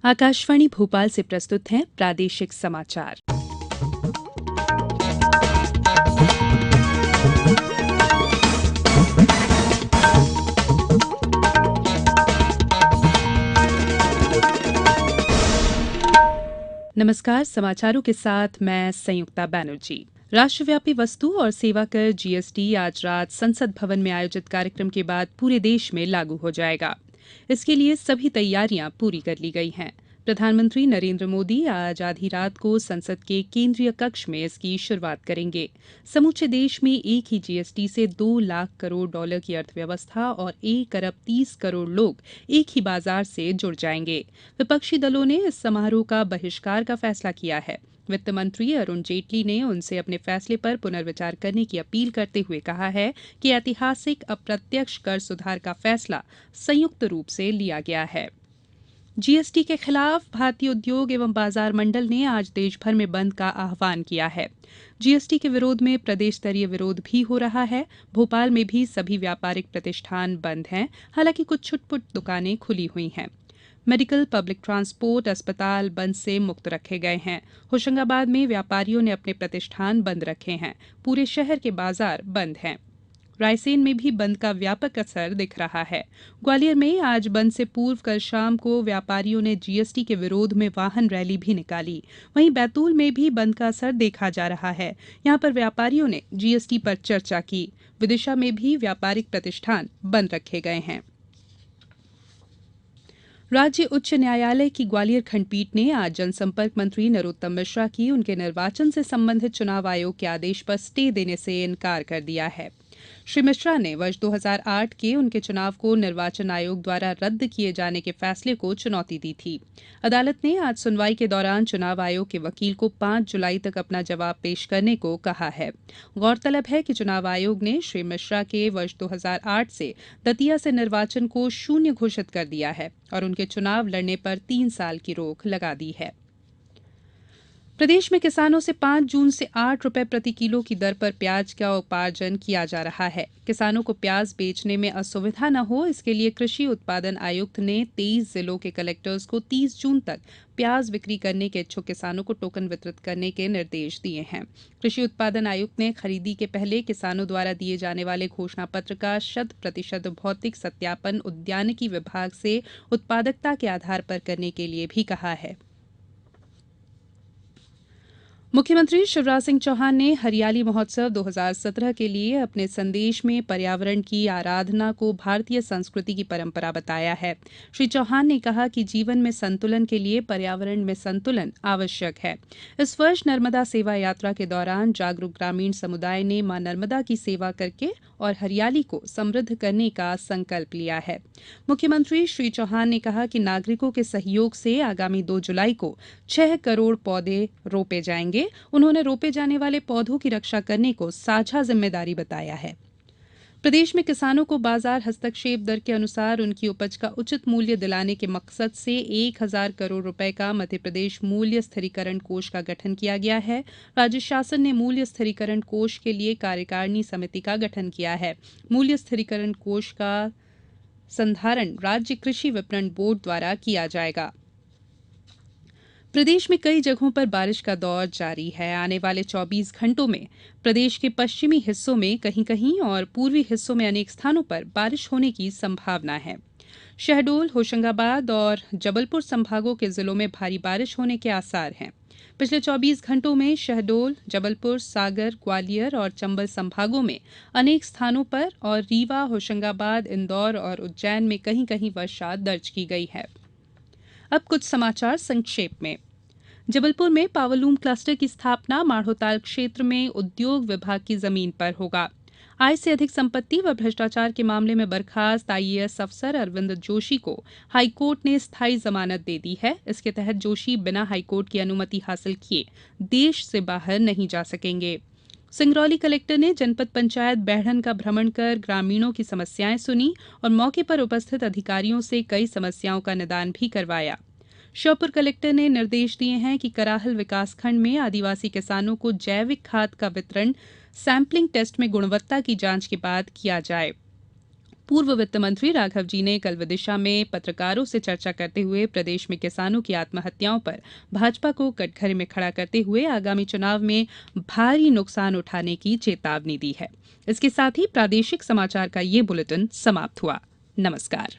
आकाशवाणी भोपाल से प्रस्तुत हैं प्रादेशिक समाचार। नमस्कार, समाचारों के साथ मैं संयुक्ता बैनर्जी। राष्ट्रव्यापी वस्तु और सेवा कर जीएसटी आज रात संसद भवन में आयोजित कार्यक्रम के बाद पूरे देश में लागू हो जाएगा। इसके लिए सभी तैयारियां पूरी कर ली गई हैं। प्रधानमंत्री नरेंद्र मोदी आज आधी रात को संसद के केंद्रीय कक्ष में इसकी शुरुआत करेंगे। समूचे देश में एक ही जीएसटी से 2 लाख करोड़ डॉलर की अर्थव्यवस्था और 1 अरब 30 करोड़ लोग एक ही बाजार से जुड़ जाएंगे। विपक्षी दलों ने इस समारोह का बहिष्कार का फैसला किया है। वित्त मंत्री अरुण जेटली ने उनसे अपने फैसले पर पुनर्विचार करने की अपील करते हुए कहा है कि ऐतिहासिक अप्रत्यक्ष कर सुधार का फैसला संयुक्त रूप से लिया गया है। जीएसटी के खिलाफ भारतीय उद्योग एवं बाजार मंडल ने आज देश भर में बंद का आह्वान किया है। जीएसटी के विरोध में प्रदेश स्तरीय विरोध भी हो रहा है। भोपाल में भी सभी व्यापारिक प्रतिष्ठान बंद हैं, हालांकि कुछ छुटपुट दुकानें खुली हुई हैं। मेडिकल, पब्लिक ट्रांसपोर्ट, अस्पताल बंद से मुक्त रखे गए हैं। होशंगाबाद में व्यापारियों ने अपने प्रतिष्ठान बंद रखे हैं। पूरे शहर के बाजार बंद हैं। रायसेन में भी बंद का व्यापक असर दिख रहा है। ग्वालियर में आज बंद से पूर्व कल शाम को व्यापारियों ने जीएसटी के विरोध में वाहन रैली भी निकाली। वहीं बैतूल में भी बंद का असर देखा जा रहा है। यहां पर व्यापारियों ने जीएसटी पर चर्चा की। विदिशा में भी व्यापारिक प्रतिष्ठान बंद रखे गए हैं। राज्य उच्च न्यायालय की ग्वालियर खंडपीठ ने आज जनसंपर्क मंत्री नरोत्तम मिश्रा की उनके निर्वाचन से संबंधित चुनाव आयोग के आदेश पर स्टे देने से इनकार कर दिया है। श्री मिश्रा ने वर्ष 2008 के उनके चुनाव को निर्वाचन आयोग द्वारा रद्द किए जाने के फैसले को चुनौती दी थी। अदालत ने आज सुनवाई के दौरान चुनाव आयोग के वकील को 5 जुलाई तक अपना जवाब पेश करने को कहा है। गौरतलब है कि चुनाव आयोग ने श्री मिश्रा के वर्ष 2008 से दतिया से निर्वाचन को शून्य घोषित कर दिया है और उनके चुनाव लड़ने पर 3 साल की रोक लगा दी है। प्रदेश में किसानों से 5 जून से 8 रुपए प्रति किलो की दर पर प्याज का उपार्जन किया जा रहा है। किसानों को प्याज बेचने में असुविधा न हो, इसके लिए कृषि उत्पादन आयुक्त ने 23 जिलों के कलेक्टर्स को 30 जून तक प्याज बिक्री करने के इच्छुक किसानों को टोकन वितरित करने के निर्देश दिए हैं। कृषि उत्पादन आयुक्त ने खरीदी के पहले किसानों द्वारा दिए जाने वाले घोषणा पत्र का 100% भौतिक सत्यापन उद्यानिकी विभाग से उत्पादकता के आधार पर करने के लिए भी कहा है। मुख्यमंत्री शिवराज सिंह चौहान ने हरियाली महोत्सव 2017 के लिए अपने संदेश में पर्यावरण की आराधना को भारतीय संस्कृति की परंपरा बताया है। श्री चौहान ने कहा कि जीवन में संतुलन के लिए पर्यावरण में संतुलन आवश्यक है। इस वर्ष नर्मदा सेवा यात्रा के दौरान जागरूक ग्रामीण समुदाय ने मां नर्मदा की सेवा करके और हरियाली को समृद्ध करने का संकल्प लिया है। मुख्यमंत्री श्री चौहान ने कहा कि नागरिकों के सहयोग से आगामी 2 जुलाई को 6 करोड़ पौधे रोपे जाएंगे। उन्होंने रोपे जाने वाले पौधों की रक्षा करने को साझा जिम्मेदारी बताया है। प्रदेश में किसानों को बाजार हस्तक्षेप दर के अनुसार उनकी उपज का उचित मूल्य दिलाने के मकसद से 1,000 करोड़ रुपए का मध्यप्रदेश मूल्य स्थिरीकरण कोष का गठन किया गया है। राज्य शासन ने मूल्य स्थिरीकरण कोष के लिए कार्यकारिणी समिति का गठन किया है। मूल्य स्थिरीकरण कोष का संधारण राज्य कृषि विपणन बोर्ड द्वारा किया जाएगा। प्रदेश में कई जगहों पर बारिश का दौर जारी है। आने वाले 24 घंटों में प्रदेश के पश्चिमी हिस्सों में कहीं कहीं और पूर्वी हिस्सों में अनेक स्थानों पर बारिश होने की संभावना है। शहडोल, होशंगाबाद और जबलपुर संभागों के जिलों में भारी बारिश होने के आसार हैं। पिछले 24 घंटों में शहडोल, जबलपुर, सागर, ग्वालियर और चंबल संभागों में अनेक स्थानों पर और रीवा, होशंगाबाद, इंदौर और उज्जैन में कहीं कहीं वर्षा दर्ज की गई है। अब कुछ समाचार संक्षेप में। जबलपुर में पावरलूम क्लस्टर की स्थापना माढ़ोताल क्षेत्र में उद्योग विभाग की जमीन पर होगा। आय से अधिक संपत्ति व भ्रष्टाचार के मामले में बर्खास्त आईएएस अफसर अरविंद जोशी को हाईकोर्ट ने स्थायी जमानत दे दी है। इसके तहत जोशी बिना हाईकोर्ट की अनुमति हासिल किए देश से बाहर नहीं जा सकेंगे। सिंगरौली कलेक्टर ने जनपद पंचायत बैढ़न का भ्रमण कर ग्रामीणों की समस्याएं सुनी और मौके पर उपस्थित अधिकारियों से कई समस्याओं का निदान भी करवाया। श्योपुर कलेक्टर ने निर्देश दिए हैं कि कराहल विकासखंड में आदिवासी किसानों को जैविक खाद का वितरण सैंपलिंग टेस्ट में गुणवत्ता की जांच के बाद किया जाए। पूर्व वित्त मंत्री राघव जी ने कल विदिशा में पत्रकारों से चर्चा करते हुए प्रदेश में किसानों की आत्महत्याओं पर भाजपा को कटघरे में खड़ा करते हुए आगामी चुनाव में भारी नुकसान उठाने की चेतावनी दी है। इसके साथ ही प्रादेशिक समाचार का ये बुलेटिन समाप्त हुआ। नमस्कार।